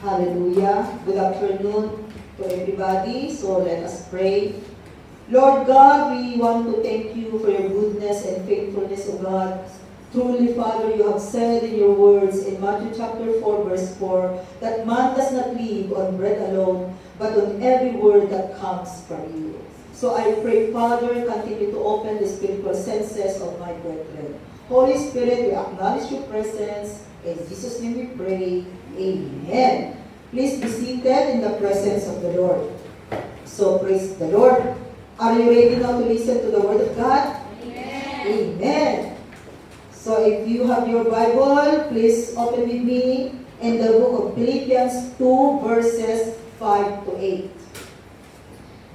Hallelujah. Good afternoon to everybody. So let us pray. Lord God, we want to thank you for your goodness and faithfulness, O God. Truly, Father, you have said in your words in Matthew chapter 4, verse 4, that man does not live on bread alone, but on every word that comes from you. So I pray, Father, continue to open the spiritual senses of my brethren. Holy Spirit, we acknowledge your presence. In Jesus' name we pray. Amen. Please be seated in the presence of the Lord. So praise the Lord. Are you ready now to listen to the Word of God? Amen. Amen. So if you have your Bible, please open with me in the book of Philippians 2, verses 5 to 8.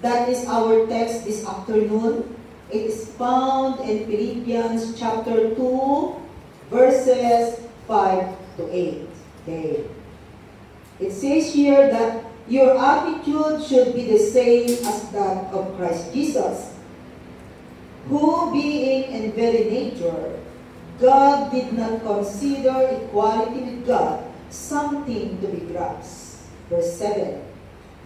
That is our text this afternoon. It is found in Philippians chapter 2, verses 5 to 8. Okay. It says here that your attitude should be the same as that of Christ Jesus, who being in very nature, God did not consider equality with God something to be grasped. Verse 7,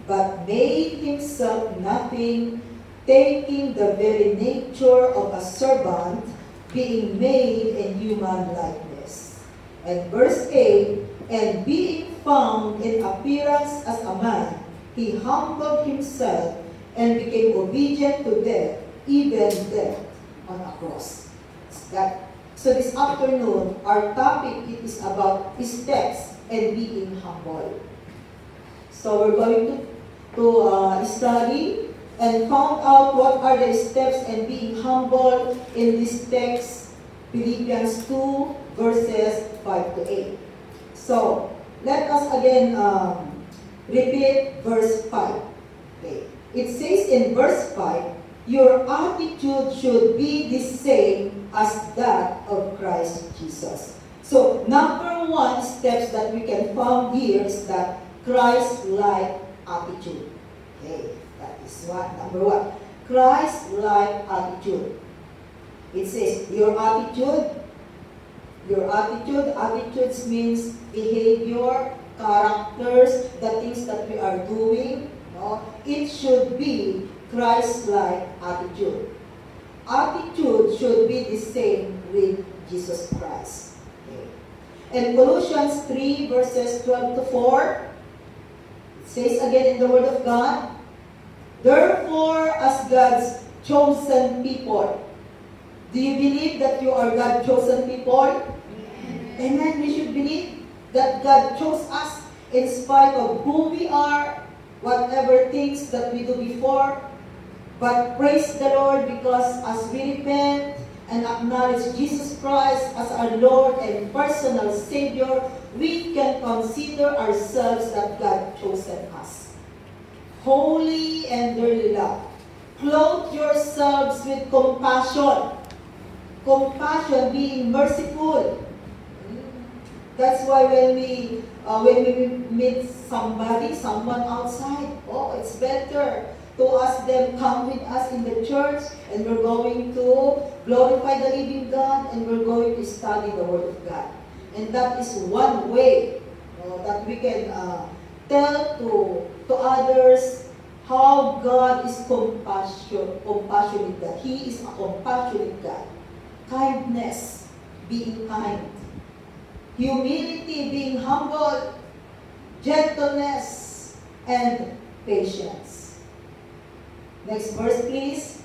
but made himself nothing, taking the very nature of a servant, being made in human likeness. And verse 8, and being found in appearance as a man, he humbled himself and became obedient to death, even death on a cross. So this afternoon, our topic is about steps and being humble. So we're going to study and found out what are the steps and being humble in this text, Philippians 2, verses 5 to 8. So, let us again repeat verse 5. Okay. It says in verse 5, your attitude should be the same as that of Christ Jesus. So, number one steps that we can find here is that Christ-like attitude. Okay, that is what, number one. Christ-like attitude. It says, attitudes means behavior, characters, the things that we are doing. No? It should be Christ-like attitude. Attitude should be the same with Jesus Christ. Okay. And Colossians 3 verses 12 to 4, it says again in the Word of God, therefore, as God's chosen people. Do you believe that you are God's chosen people? Amen. We should believe that God chose us in spite of who we are, whatever things that we do before. But praise the Lord, because as we repent and acknowledge Jesus Christ as our Lord and personal Savior, we can consider ourselves that God chosen us. Holy and dearly loved. Clothe yourselves with compassion. Compassion, being merciful. That's why when we meet someone outside, oh, it's better to ask them, come with us in the church, and we're going to glorify the living God, and we're going to study the Word of God. And that is one way that we can tell to others how God is compassionate God. He is a compassionate God. Kindness, being kind. Humility, being humble. Gentleness, and patience. Next verse, please.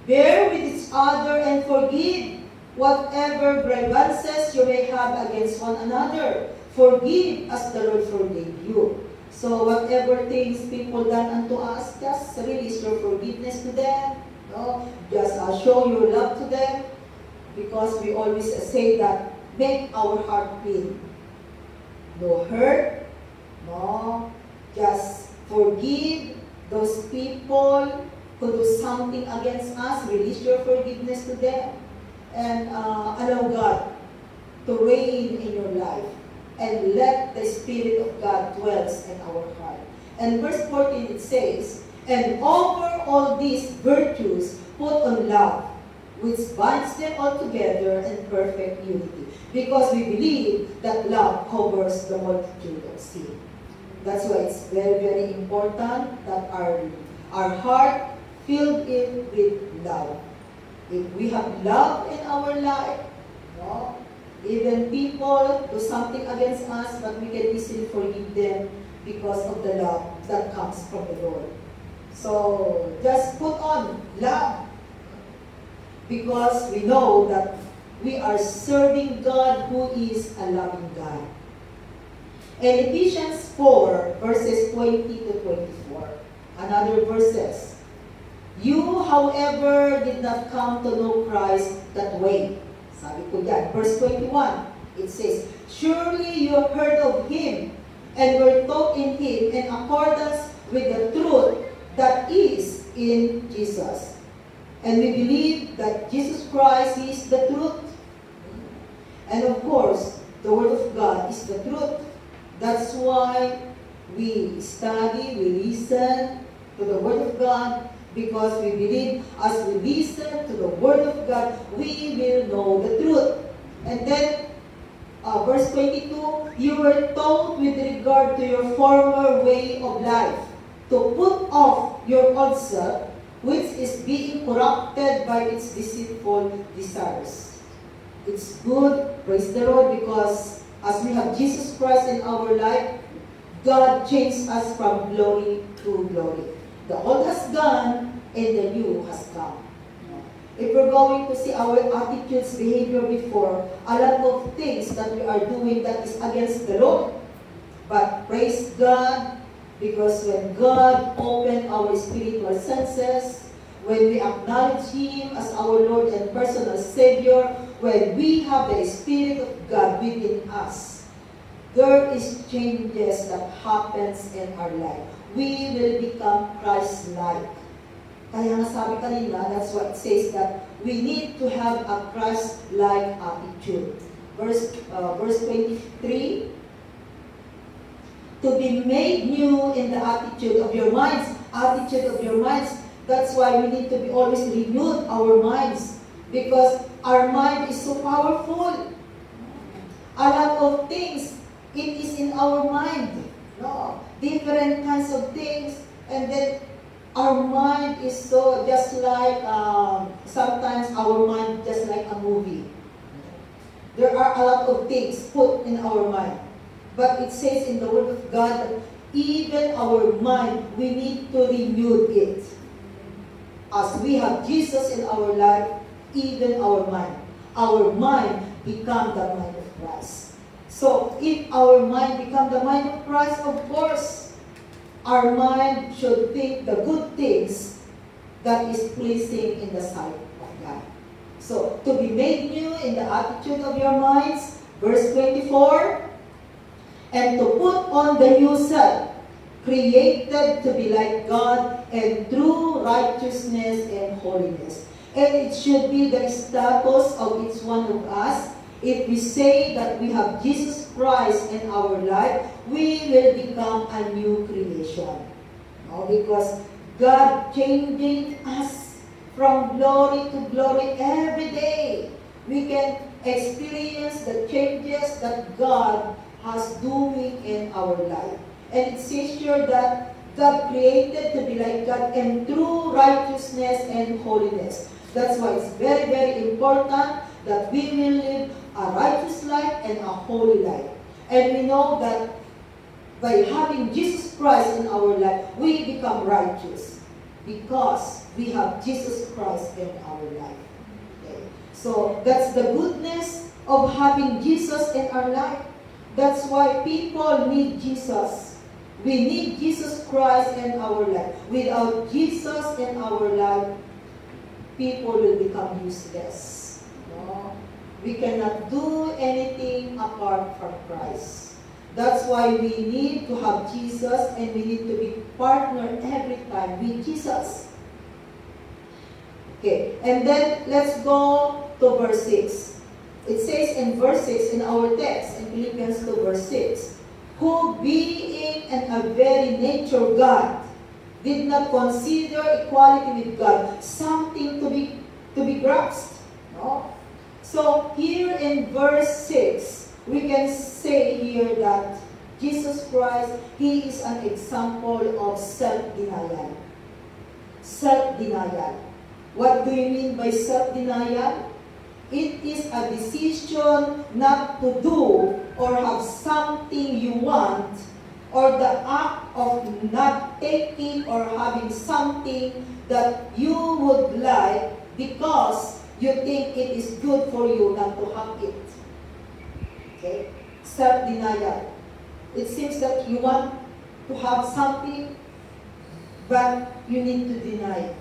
Bear with each other and forgive whatever grievances you may have against one another. Forgive as the Lord forgave you. So whatever things people done unto us, just release your forgiveness to them. No? Just show your love to them, because we always say that make our heart clean. No hurt, no, just forgive those people who do something against us. Release your forgiveness to them, and allow God to reign in your life, and let the Spirit of God dwells in our heart. And verse 14 it says, and over all these virtues put on love, which binds them all together in perfect unity. Because we believe that love covers the multitude of sin. That's why it's very, very important that our heart filled in with love. If we have love in our life, no, even people do something against us, but we can easily forgive them because of the love that comes from the Lord. So just put on love, because we know that we are serving God who is a loving God. And Ephesians 4, verses 20 to 24, another verses. You, however, did not come to know Christ that way. Sabi ko yan. Verse 21, it says, surely you have heard of Him, and were taught in Him in accordance with the truth that is in Jesus. And we believe that Jesus Christ is the truth. And of course, the Word of God is the truth. That's why we study, we listen to the Word of God, because we believe as we listen to the Word of God, we will know the truth. And then, verse 22, you were taught with regard to your former way of life, to put off your old self, which is being corrupted by its deceitful desires. It's good, praise the Lord, because as we have Jesus Christ in our life, God changed us from glory to glory. The old has gone, and the new has come. If we're going to see our attitudes, behavior before, a lot of things that we are doing that is against the Lord. But praise God, because when God opened our spiritual senses, when we acknowledge Him as our Lord and personal Savior, when we have the Spirit of God within us, there is changes that happens in our life. We will become Christ-like. Kaya nga sabi kanina, that's what it says, that we need to have a Christ-like attitude. Verse 23, to be made new in the attitude of your minds. Attitude of your minds. That's why we need to be always renewed our minds, because our mind is so powerful. A lot of things, it is in our mind. No, different kinds of things, and then our mind is so just like sometimes our mind just like a movie. There are a lot of things put in our mind, but it says in the Word of God that even our mind, we need to renew it. As we have Jesus in our life, even our mind become the mind of Christ. So if our mind become the mind of Christ, of course, our mind should think the good things that is pleasing in the sight of God. So, to be made new in the attitude of your minds, verse 24, and to put on the new self, created to be like God in true righteousness and holiness. And it should be the status of each one of us. If we say that we have Jesus Christ in our life, we will become a new creation. No? Because God changing us from glory to glory every day. We can experience the changes that God has doing in our life. And it says here that God created to be like God in true righteousness and holiness. That's why it's very, very important that we will live a righteous life and a holy life. And we know that by having Jesus Christ in our life, we become righteous because we have Jesus Christ in our life. Okay. So that's the goodness of having Jesus in our life. That's why people need Jesus. We need Jesus Christ in our life. Without Jesus in our life, people will become useless. No? We cannot do anything apart from Christ. That's why we need to have Jesus, and we need to be partnered every time with Jesus. Okay, and then let's go to verse 6. It says in verse 6 in our text, in Philippians 2 verse 6, who being in a very nature God, did not consider equality with God something to be grasped, No? So here in verse 6, we can say here that Jesus Christ, He is an example of self-denial. Self-denial. What do you mean by self-denial? It is a decision not to do or have something you want, or the act of not taking or having something that you would like because you think it is good for you not to have it. Okay? Self-denial. It seems that you want to have something, but you need to deny.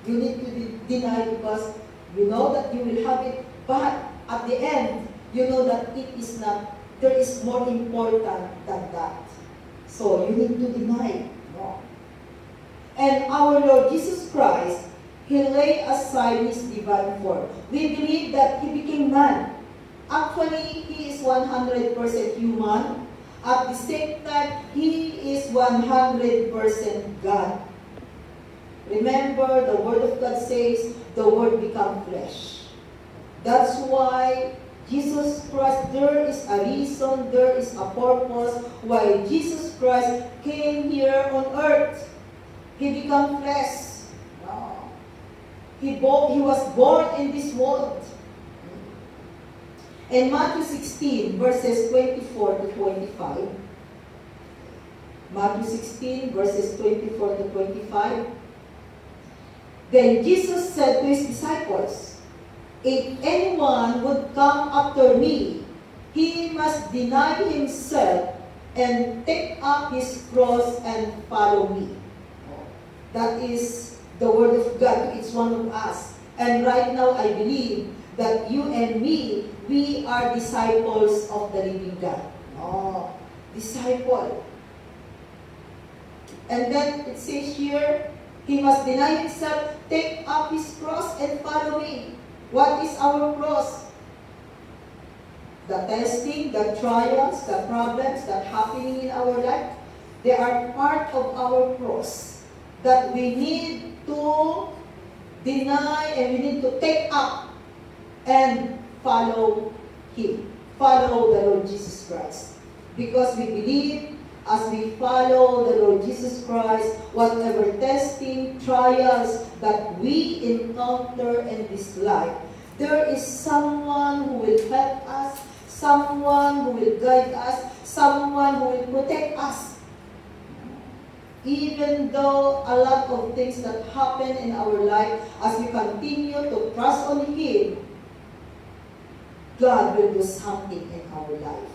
You need to deny because you know that you will have it, but at the end, you know that it is not, there is more important than that. So you need to deny. No? And our Lord Jesus Christ, He laid aside His divine form. We believe that He became man. Actually, He is 100% human. At the same time, He is 100% God. Remember, the Word of God says, the Word become flesh. That's why Jesus Christ, there is a reason, there is a purpose why Jesus Christ came here on earth. He became flesh. He was born in this world. In Matthew 16, verses 24 to 25, Matthew 16, verses 24 to 25, then Jesus said to His disciples, if anyone would come after me, he must deny himself and take up his cross and follow me. That is the word of God to each one of us. And right now, I believe that you and me, we are disciples of the living God. Disciple. And then it says here, he must deny himself, take up his cross, and follow me. What is our cross? The testing, the trials, the problems that are happening in our life, they are part of our cross that we need to deny and we need to take up and follow Him. Follow the Lord Jesus Christ. Because we believe as we follow the Lord Jesus Christ, whatever testing, trials that we encounter in this life, there is someone who will help us, someone who will guide us, someone who will protect us. Even though a lot of things that happen in our life, as we continue to trust on Him, God will do something in our life.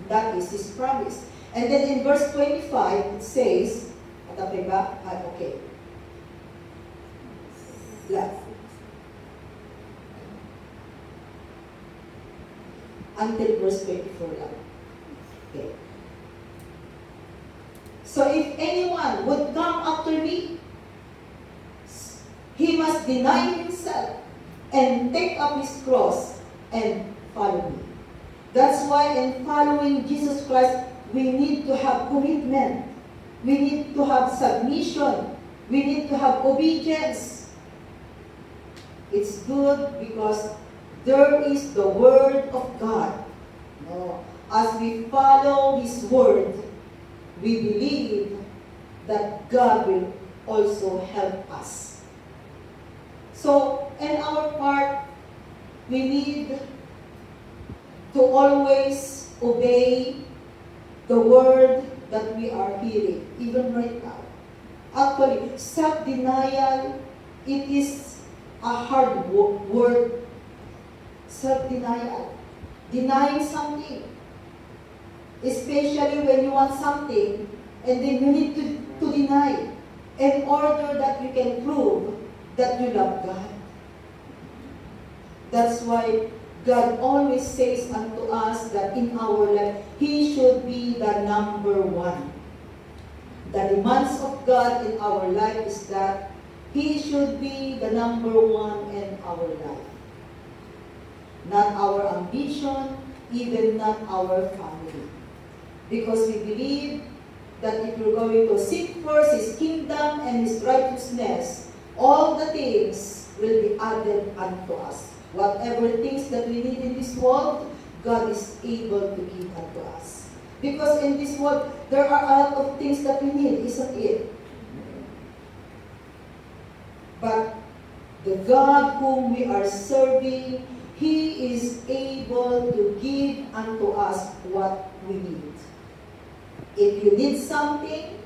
That is His promise. And then in verse 25, it says, okay. Left. Until verse 24 lang. Okay. So if anyone would come after me, he must deny himself and take up his cross and follow me. That's why in following Jesus Christ, we need to have commitment. We need to have submission. We need to have obedience. It's good because there is the Word of God. As we follow His Word, we believe that God will also help us. So, in our part, we need to always obey the Word that we are hearing, even right now. Actually, self-denial, it is a hard word. Self-denial. Denying something. Especially when you want something, and then you need to deny in order that you can prove that you love God. That's why God always says unto us that in our life, He should be the number one. The demands of God in our life is that He should be the number one in our life. Not our ambition, even not our family. Because we believe that if you're going to seek first His kingdom and His righteousness, all the things will be added unto us. Whatever things that we need in this world, God is able to give unto us. Because in this world, there are a lot of things that we need, isn't it? But the God whom we are serving, He is able to give unto us what we need. If you need something,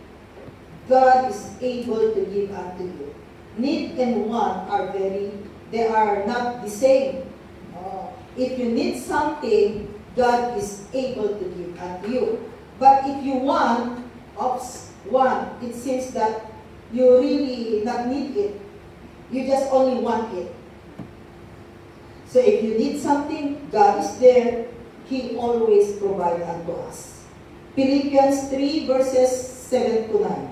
God is able to give unto you. Need and want they are not the same. If you need something, God is able to give unto you. But if you want, it seems that you really not need it. You just only want it. So if you need something, God is there. He always provides unto us. Philippians 3 verses 7 to 9.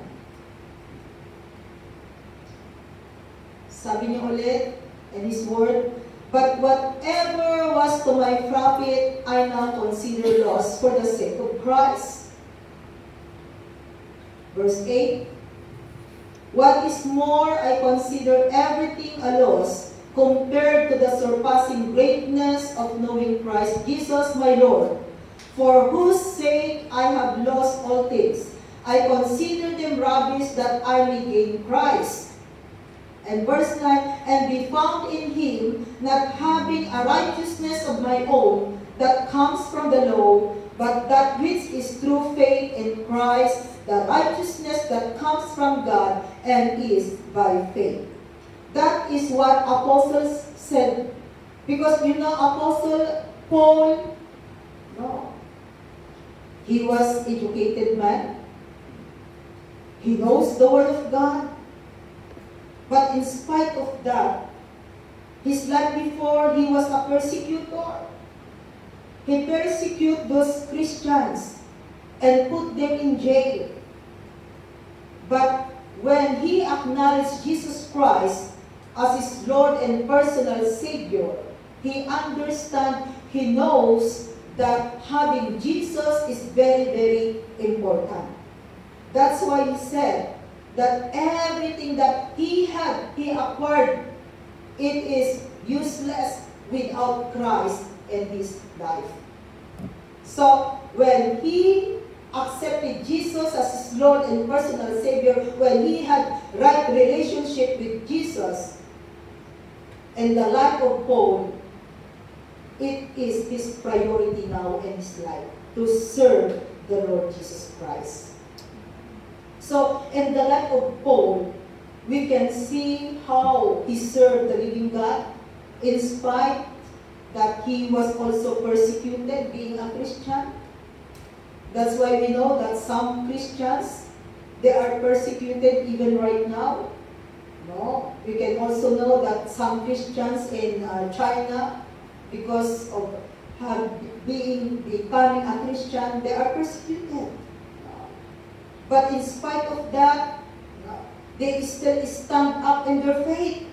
Sabi niya ulit in His word, but whatever was to my profit, I now consider loss for the sake of Christ. Verse 8, what is more, I consider everything a loss compared to the surpassing greatness of knowing Christ Jesus my Lord, for whose sake I have lost all things. I consider them rubbish that I may gain Christ. And verse 9, and be found in Him, not having a righteousness of my own that comes from the law, but that which is through faith in Christ, the righteousness that comes from God and is by faith. That is what apostles said. Because you know, Apostle Paul, no, he was educated man. He knows the Word of God. But in spite of that, his life before, he was a persecutor. He persecuted those Christians and put them in jail. But when he acknowledged Jesus Christ as his Lord and personal Savior, he understands, he knows that having Jesus is very, very important. That's why he said that everything that he had, he acquired, it is useless without Christ in his life. So when he accepted Jesus as his Lord and personal Savior, when he had right relationship with Jesus, in the life of Paul, it is his priority now in his life to serve the Lord Jesus Christ. So in the life of Paul, we can see how he served the living God in spite that he was also persecuted being a Christian. That's why we know that some Christians, they are persecuted even right now. No? We can also know that some Christians in China, because of becoming a Christian, they are persecuted. But in spite of that, they still stand up in their faith.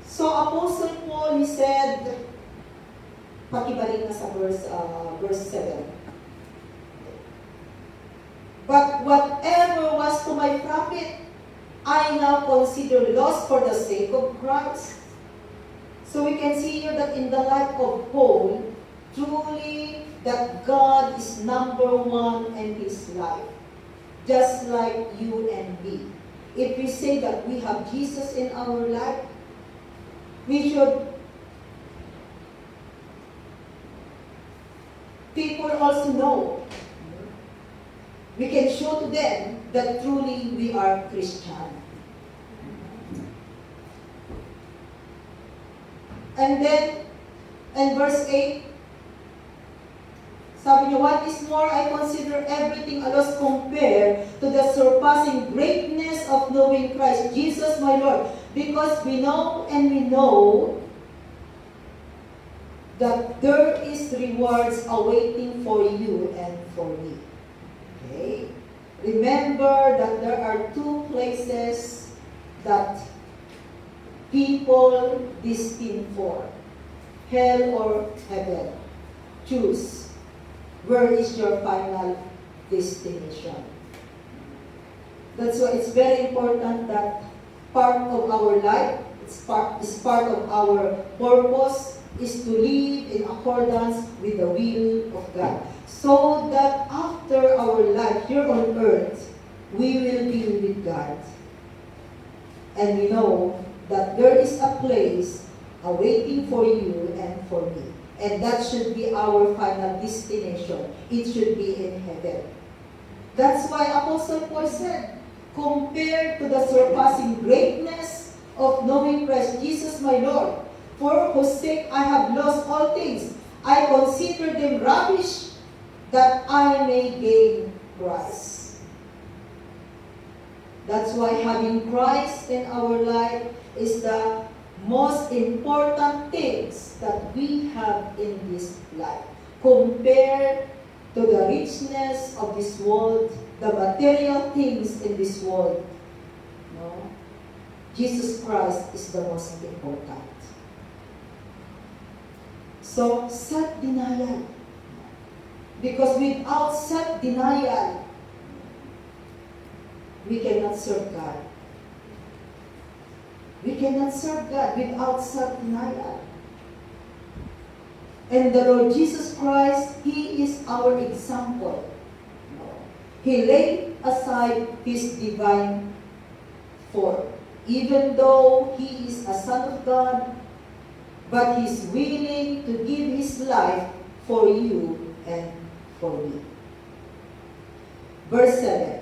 So Apostle Paul, he said, pakibalik na sa verse 7. But whatever was to my profit, I now consider loss for the sake of Christ. So we can see here that in the life of Paul, truly that God is number one in his life. Just like you and me. If we say that we have Jesus in our life, we should, people also know. We can show to them that truly we are Christian. And then, in verse 8, sabi niyo, what is more, I consider everything a loss compared to the surpassing greatness of knowing Christ Jesus my Lord. Because we know and we know that there is rewards awaiting for you and for me. Okay? Remember that there are two places that people destined for. Hell or heaven. Choose. Where is your final destination? That's why it's very important that part of our life, is part of our purpose, is to live in accordance with the will of God. So that after our life here on earth, we will be with God. And we know that there is a place awaiting for you and for me. And that should be our final destination. It should be in heaven. That's why Apostle Paul said, compared to the surpassing greatness of knowing Christ Jesus my Lord, for whose sake I have lost all things, I consider them rubbish, that I may gain Christ. That's why having Christ in our life is the most important things that we have in this life. Compared to the richness of this world, the material things in this world, no? Jesus Christ is the most important. So, self-denial. Because without self-denial, we cannot serve God. We cannot serve God without self-denial. And the Lord Jesus Christ, He is our example. He laid aside His divine form. Even though He is a Son of God, but He's willing to give His life for you and for me. Verse 7.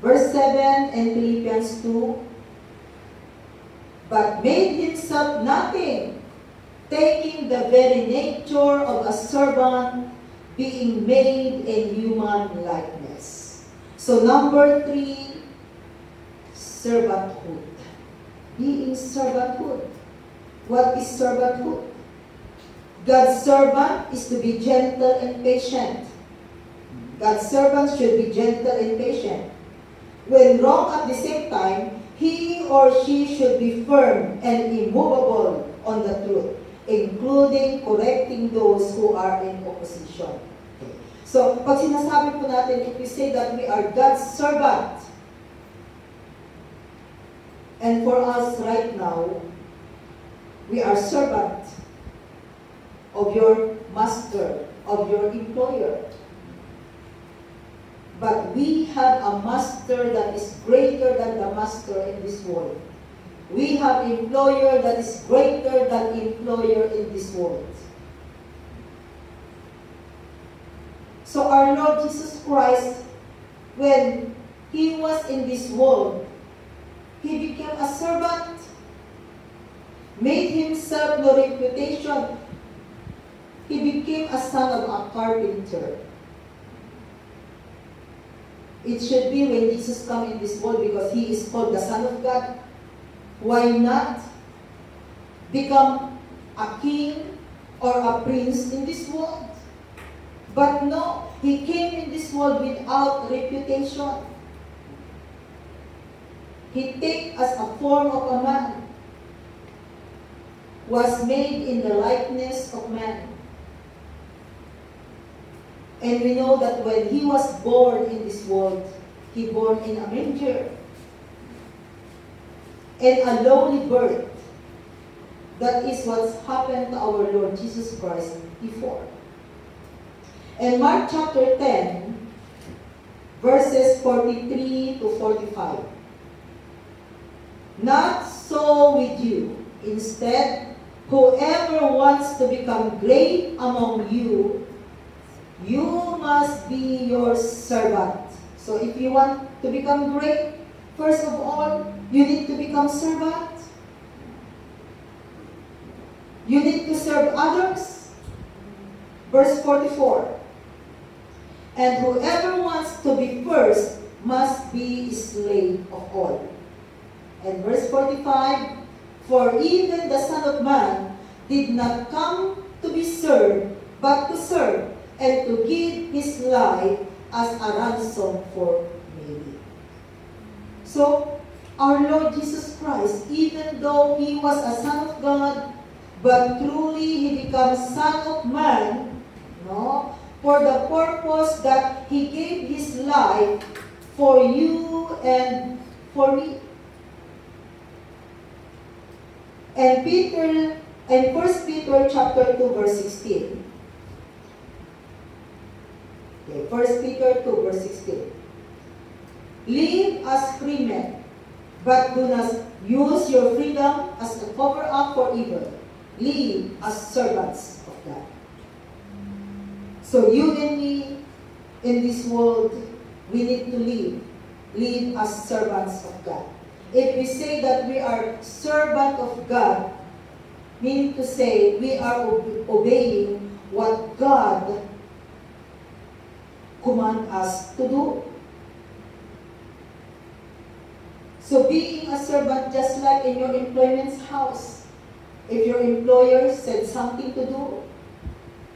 Verse 7 in Philippians 2, but made Himself nothing, taking the very nature of a servant, being made in human likeness. So number 3, servanthood. Being servanthood. What is servanthood? God's servant is to be gentle and patient. God's servant should be gentle and patient. When wrong at the same time, he or she should be firm and immovable on the truth, including correcting those who are in opposition. Okay. So, pag sinasabi po natin, if we say that we are God's servant, and for us right now, we are servant of your master, of your employer. But we have a master that is greater than the master in this world. We have employer that is greater than employer in this world. So our Lord Jesus Christ, when He was in this world, He became a servant, made Himself no reputation. He became a son of a carpenter. It should be when Jesus comes in this world, because He is called the Son of God, why not become a king or a prince in this world? But no, He came in this world without reputation. He took as a form of a man, was made in the likeness of man. And we know that when He was born in this world, He born in a manger. And a lowly birth. That is what's happened to our Lord Jesus Christ before. And Mark chapter 10, verses 43 to 45. Not so with you. Instead, whoever wants to become great among you, you must be your servant. So if you want to become great, first of all, you need to become servant. You need to serve others. Verse 44. And whoever wants to be first must be slave of all. And verse 45. For even the Son of Man did not come to be served, but to serve, and to give His life as a ransom for many. So, our Lord Jesus Christ, even though He was a Son of God, but truly He becomes Son of Man, no? For the purpose that He gave His life for you and for me. And First Peter chapter 2 verse 16. Okay, 1 Peter 2 verse 16. Live as free men, but do not use your freedom as a cover-up for evil. Live as servants of God. So you and me in this world, we need to live as servants of God. If we say that we are servant of God, meaning to say we are obeying what God commands us to do. So being a servant, just like in your employment's house, if your employer said something to do,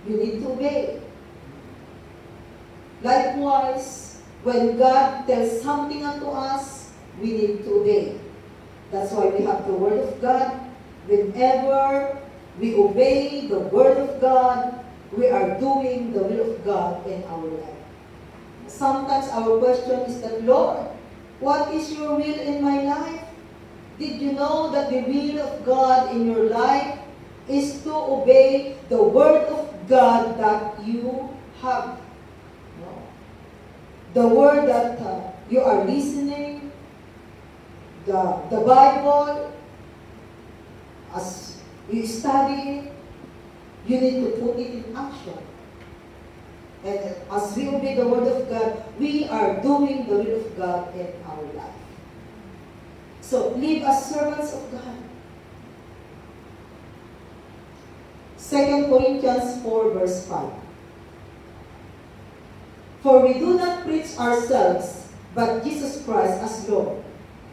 you need to obey. Likewise, when God tells something unto us, we need to obey. That's why we have the Word of God. Whenever we obey the Word of God, we are doing the will of God in our life. Sometimes our question is that, Lord, what is your will in my life? Did you know that the will of God in your life is to obey the Word of God that you have? No. The Word that you are listening, the Bible, as you study it, you need to put it in action. And as we obey the Word of God, we are doing the will of God in our life. So, live as servants of God. 2 Corinthians 4 verse 5. For we do not preach ourselves, but Jesus Christ as Lord,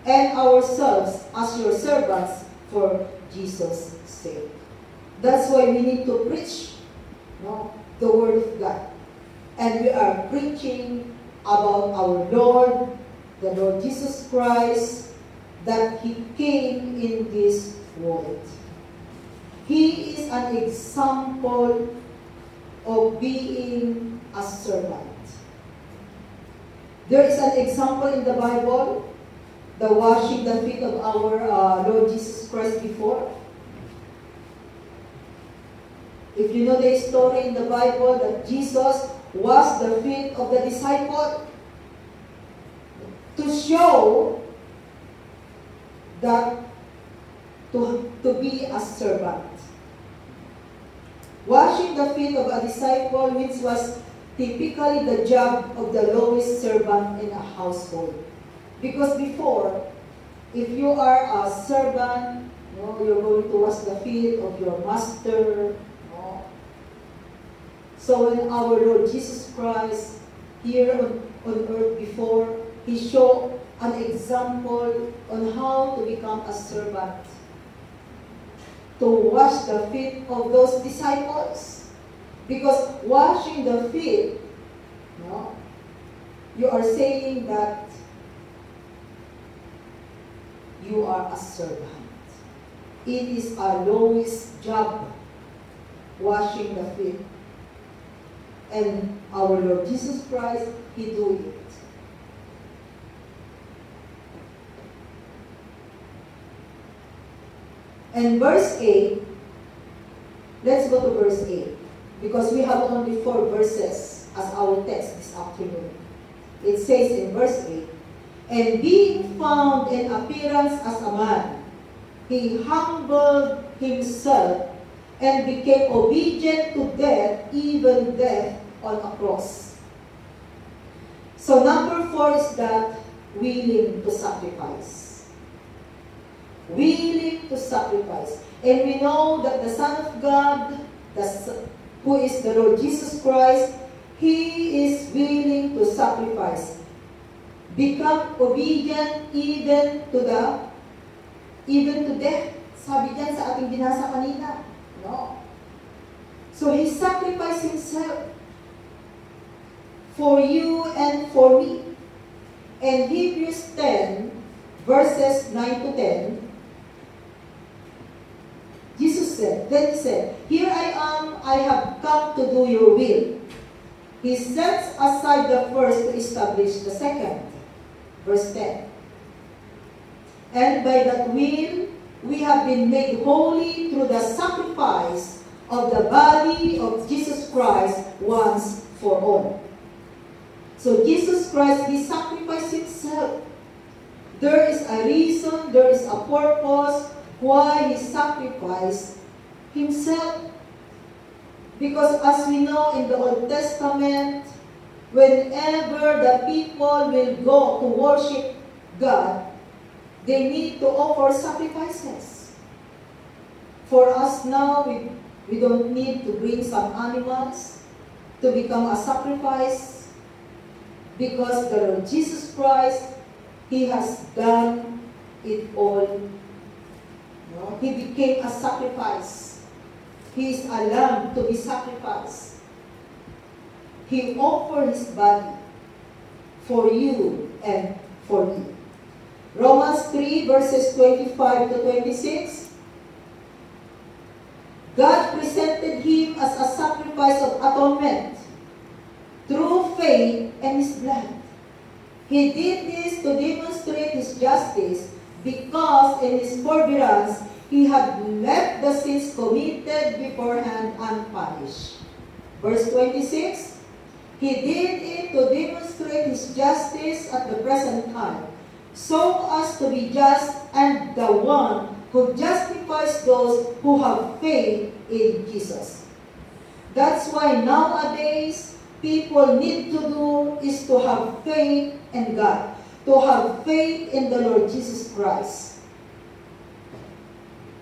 and ourselves as your servants for Jesus' sake. That's why we need to preach, the Word of God. And we are preaching about our Lord, the Lord Jesus Christ, that He came in this world. He is an example of being a servant. There is an example in the Bible, the washing the feet of our Lord Jesus Christ before. If you know the story in the Bible that Jesus washed the feet of the disciple to show that to be a servant. Washing the feet of a disciple, which was typically the job of the lowest servant in a household. Because before, if you are a servant, you're going to wash the feet of your master. So when our Lord Jesus Christ, here on earth before, He showed an example on how to become a servant. To wash the feet of those disciples. Because washing the feet, you are saying that you are a servant. It is our lowest job, washing the feet. And our Lord Jesus Christ, He do it. And verse 8, let's go to verse 8, because we have only 4 verses as our text this afternoon. It says in verse 8, and being found in appearance as a man, He humbled Himself and became obedient to death, even death on a cross. So number 4 is that willing to sacrifice. Willing to sacrifice. And we know that the Son of God, who is the Lord Jesus Christ, He is willing to sacrifice. Become obedient even to death. Sabi diyan sa ating binasa kanina. No. So He sacrificed Himself for you and for me. And Hebrews 10, verses 9 to 10, Jesus said, then He said, here I am, I have come to do your will. He sets aside the first to establish the second. Verse 10. And by that will, we have been made holy through the sacrifice of the body of Jesus Christ once for all. So Jesus Christ, He sacrificed Himself. There is a reason, there is a purpose why He sacrificed Himself. Because as we know in the Old Testament, whenever the people will go to worship God, they need to offer sacrifices. For us now, we don't need to bring some animals to become a sacrifice, because the Lord Jesus Christ, He has done it all. No? He became a sacrifice. He is a lamb to be sacrificed. He offered His body for you and for me. Romans 3 verses 25 to 26. God presented Him as a sacrifice of atonement through faith in His blood. He did this to demonstrate His justice, because in His forbearance He had left the sins committed beforehand unpunished. Verse 26, He did it to demonstrate His justice at the present time, so as to be just and the one who justifies those who have faith in Jesus. That's why nowadays, people need to do is to have faith in God, to have faith in the Lord Jesus Christ.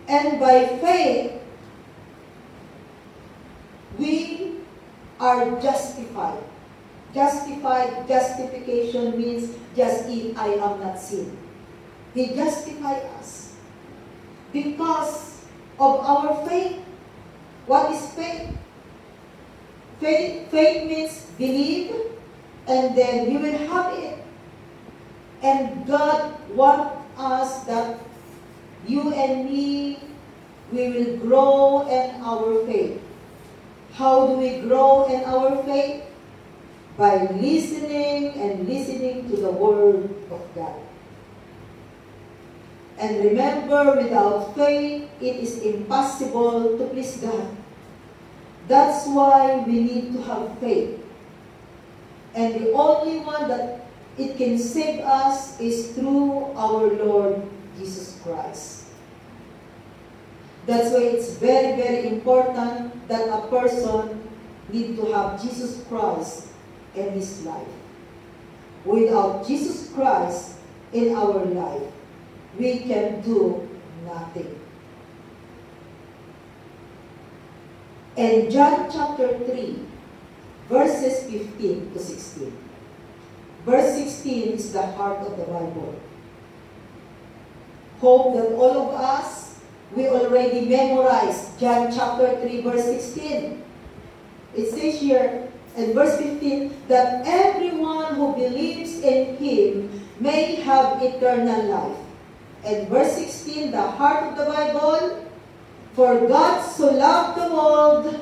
And by faith, we are justified. Justification means just if I am not sin. He justified us because of our faith. What is faith? Faith means believe, and then you will have it. And God wants us that you and me, we will grow in our faith. How do we grow in our faith? By listening and listening to the Word of God. And remember, without faith, it is impossible to please God. That's why we need to have faith. And the only one that it can save us is through our Lord Jesus Christ. That's why it's very, very important that a person need to have Jesus Christ in his life. Without Jesus Christ in our life, we can do nothing. In John chapter 3, verses 15 to 16. Verse 16 is the heart of the Bible. Hope that all of us, we already memorized John chapter 3, verse 16. It says here in verse 15 that everyone who believes in Him may have eternal life. And verse 16, the heart of the Bible, for God so loved the world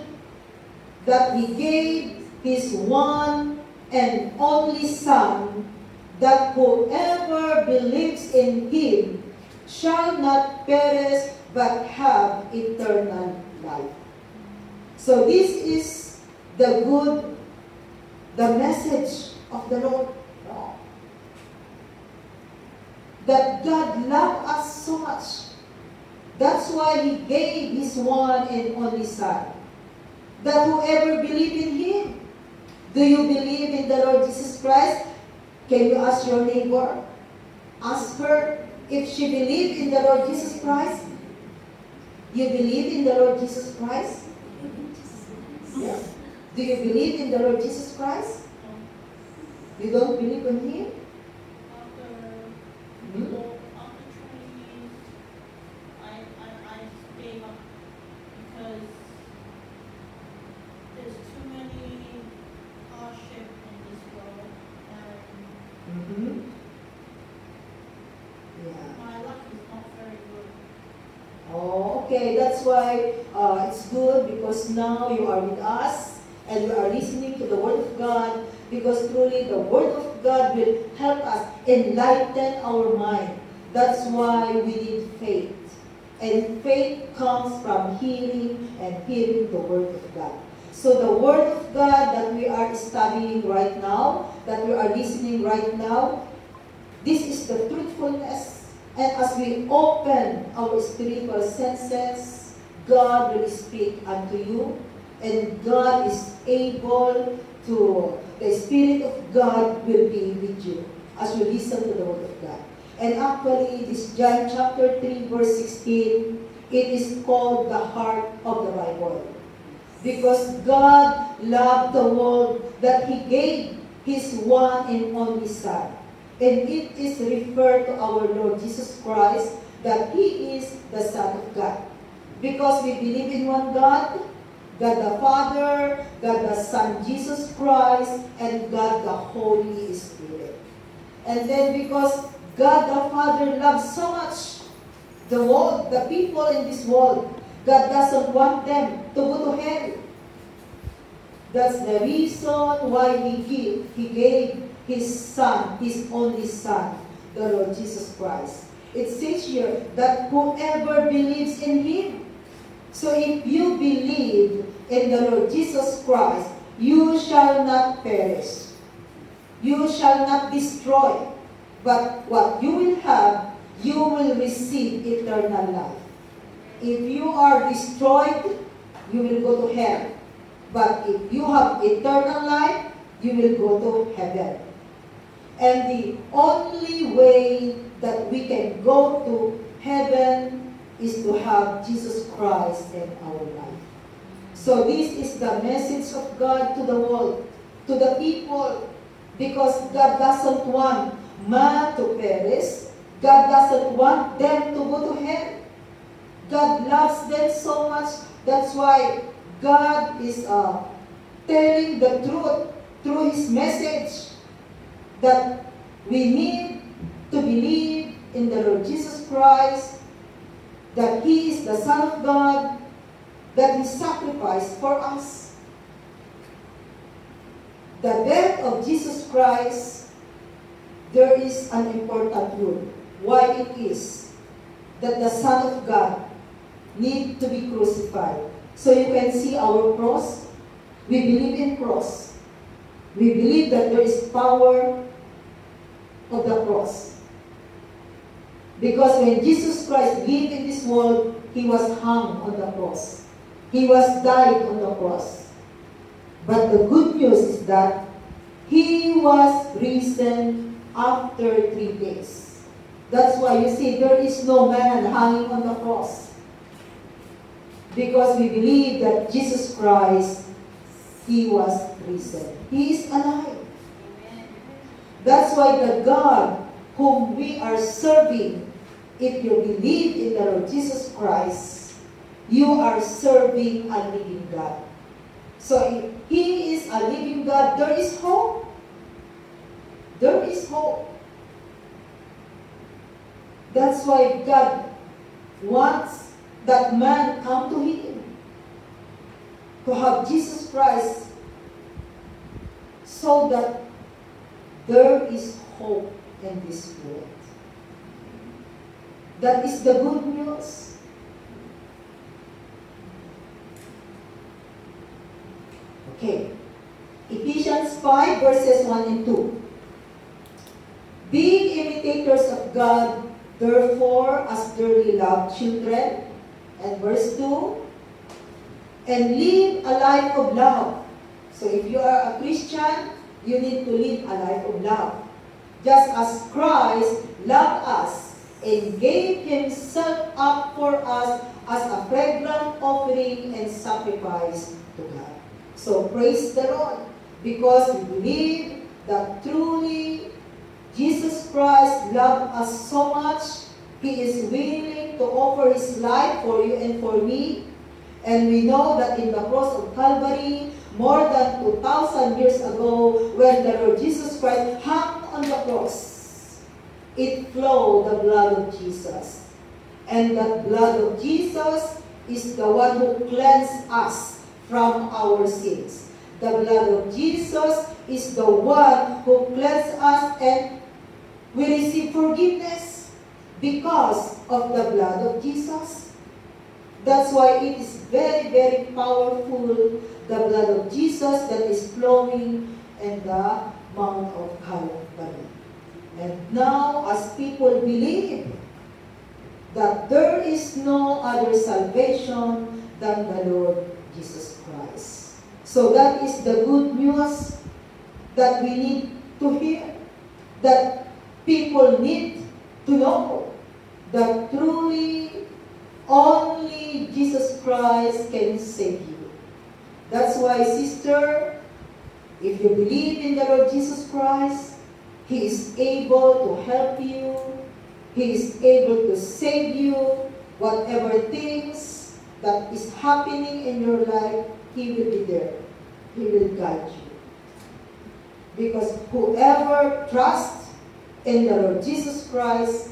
that He gave His one and only Son, that whoever believes in Him shall not perish but have eternal life. So this is the message of the Lord. That God loved us so much. That's why He gave His one and only Son. That whoever believes in Him. Do you believe in the Lord Jesus Christ? Can you ask your neighbor? Ask her if she believes in the Lord Jesus Christ. You believe in the Lord Jesus Christ? Yeah. Do you believe in the Lord Jesus Christ? You don't believe in Him? After 20 years, I gave up because there's too many hardship in this world, and my luck is not very good. Oh, okay. That's why it's good, because now you are with us and you are listening to the Word of God, because truly the Word of of God will help us enlighten our mind. That's why we need faith. And faith comes from hearing and hearing the Word of God. So the Word of God that we are studying right now, that we are listening right now, this is the truthfulness. And as we open our spiritual senses, God will speak unto you. And God is able to, the Spirit of God will be with you as you listen to the Word of God. And actually, this John chapter 3, verse 16, it is called the heart of the Bible. Because God loved the world that He gave His one and only Son. And it is referred to our Lord Jesus Christ that He is the Son of God. Because we believe in one God, God the Father, God the Son Jesus Christ, and God the Holy Spirit. And then because God the Father loves so much the world, the people in this world, God doesn't want them to go to hell. That's the reason why He gave His Son, His only Son, the Lord Jesus Christ. It says here that whoever believes in Him. So if you believe in the Lord Jesus Christ, you shall not perish. You shall not destroy. But what you will have, you will receive eternal life. If you are destroyed, you will go to hell. But if you have eternal life, you will go to heaven. And the only way that we can go to heaven is to have Jesus Christ in our life. So this is the message of God to the world, to the people, because God doesn't want man to perish. God doesn't want them to go to hell. God loves them so much. That's why God is telling the truth through His message that we need to believe in the Lord Jesus Christ, that He is the Son of God, that He sacrificed for us. The death of Jesus Christ, there is an important rule. Why it is that the Son of God need to be crucified. So you can see our cross. We believe in cross. We believe that there is power of the cross. Because when Jesus Christ lived in this world, He was hung on the cross. He was died on the cross. But the good news is that He was risen after 3 days. That's why you see there is no man hanging on the cross. Because we believe that Jesus Christ, He was risen. He is alive. That's why the God whom we are serving, if you believe in the Lord Jesus Christ, you are serving a living God. So if He is a living God, there is hope. There is hope. That's why God wants that man come to Him, to have Jesus Christ, so that there is hope in this world. That is the good news. Okay. Ephesians 5 verses 1 and 2. Being imitators of God, therefore, as dearly loved children. And verse 2. And live a life of love. So if you are a Christian, you need to live a life of love. Just as Christ loved us and gave Himself up for us as a fragrant offering and sacrifice to God. So praise the Lord, because we believe that truly Jesus Christ loved us so much. He is willing to offer His life for you and for me. And we know that in the cross of Calvary, more than 2,000 years ago, when the Lord Jesus Christ hung on the cross, it flowed the blood of Jesus. And the blood of Jesus is the one who cleansed us from our sins. The blood of Jesus is the one who cleanses us, and we receive forgiveness because of the blood of Jesus. That's why it is very, very powerful, the blood of Jesus that is flowing in the Mount of Calvary. And now, as people believe that there is no other salvation than the Lord Jesus Christ. So that is the good news that we need to hear, that people need to know, that truly only Jesus Christ can save you. That's why, sister, if you believe in the Lord Jesus Christ, He is able to help you. He is able to save you. Whatever things that is happening in your life, He will be there. He will guide you. Because whoever trusts in the Lord Jesus Christ,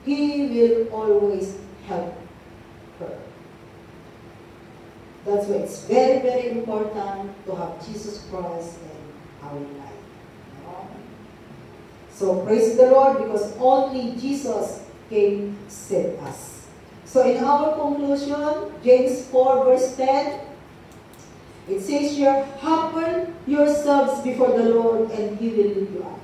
He will always help her. That's why it's very, very important to have Jesus Christ in our life. So praise the Lord, because only Jesus can save us. So in our conclusion, James 4 verse 10, it says here, humble yourselves before the Lord and He will lift you up.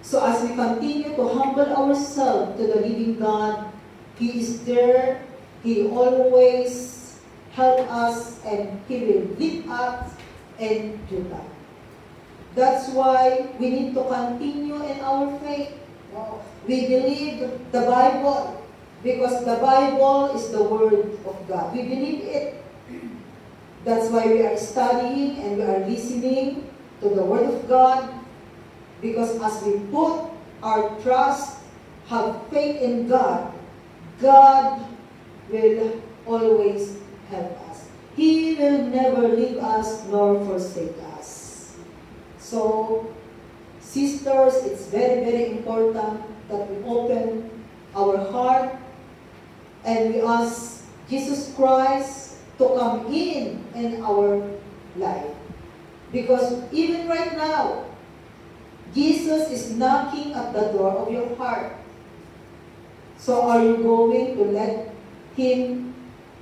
So as we continue to humble ourselves to the living God, He is there. He always helps us, and He will lift us and do that. That's why we need to continue in our faith. We believe the Bible because the Bible is the Word of God. We believe it. That's why we are studying and we are listening to the Word of God, because as we put our trust, have faith in God, God will always help us. He will never leave us nor forsake us. So, sisters, it's very, very important that we open our heart and we ask Jesus Christ to come in our life. Because even right now, Jesus is knocking at the door of your heart. So are you going to let Him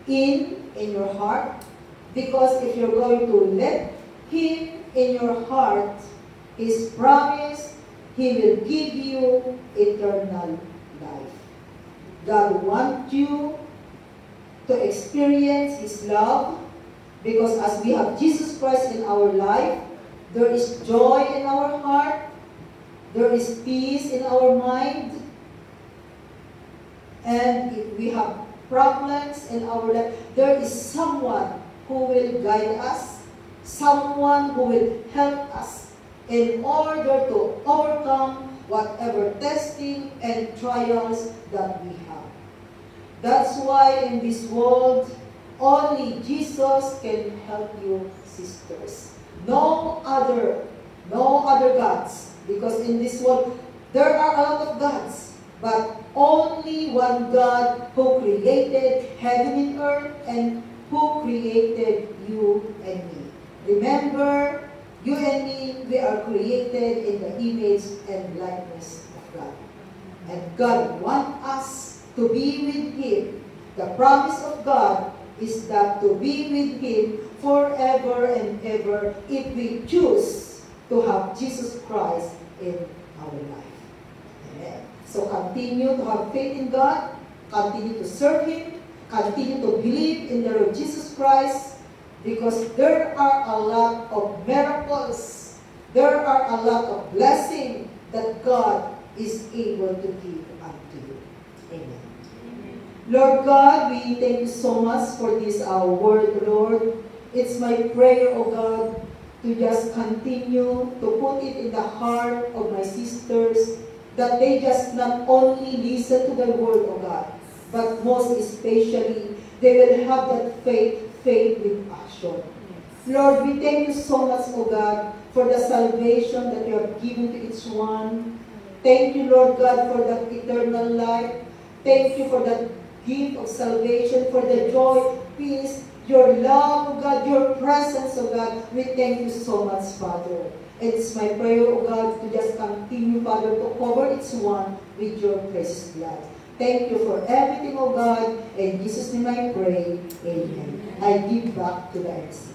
in your heart? Because if you're going to let Him in your heart, His promise, He will give you eternal life. God wants you to experience His love, because as we have Jesus Christ in our life, there is joy in our heart, there is peace in our mind, and if we have problems in our life, there is someone who will guide us, someone who will help us in order to overcome whatever testing and trials that we have. That's why in this world, only Jesus can help you, sisters. No other gods. Because in this world, there are a lot of gods, but only one God who created heaven and earth and who created you and me. Remember, you and me, we are created in the image and likeness of God. And God wants us to be with Him. The promise of God is that to be with Him forever and ever if we choose to have Jesus Christ in our life. Amen. So continue to have faith in God, continue to serve Him, continue to believe in the Lord Jesus Christ, because there are a lot of miracles, there are a lot of blessings that God is able to give unto you. Amen. Amen. Lord God, we thank you so much for this our word, Lord. It's my prayer, O God, to just continue to put it in the heart of my sisters, that they just not only listen to the word of God, but most especially, they will have that faith with action. Lord, we thank you so much, O God, for the salvation that you have given to each one. Thank you, Lord God, for that eternal life. Thank you for that gift of salvation, for the joy, peace, your love, oh God, your presence, oh God. We thank you so much, Father. It's my prayer, oh God, to just continue, Father, to cover each one with your precious blood. Thank you for everything, oh God. In Jesus' name I pray. Amen. I give back to the MC.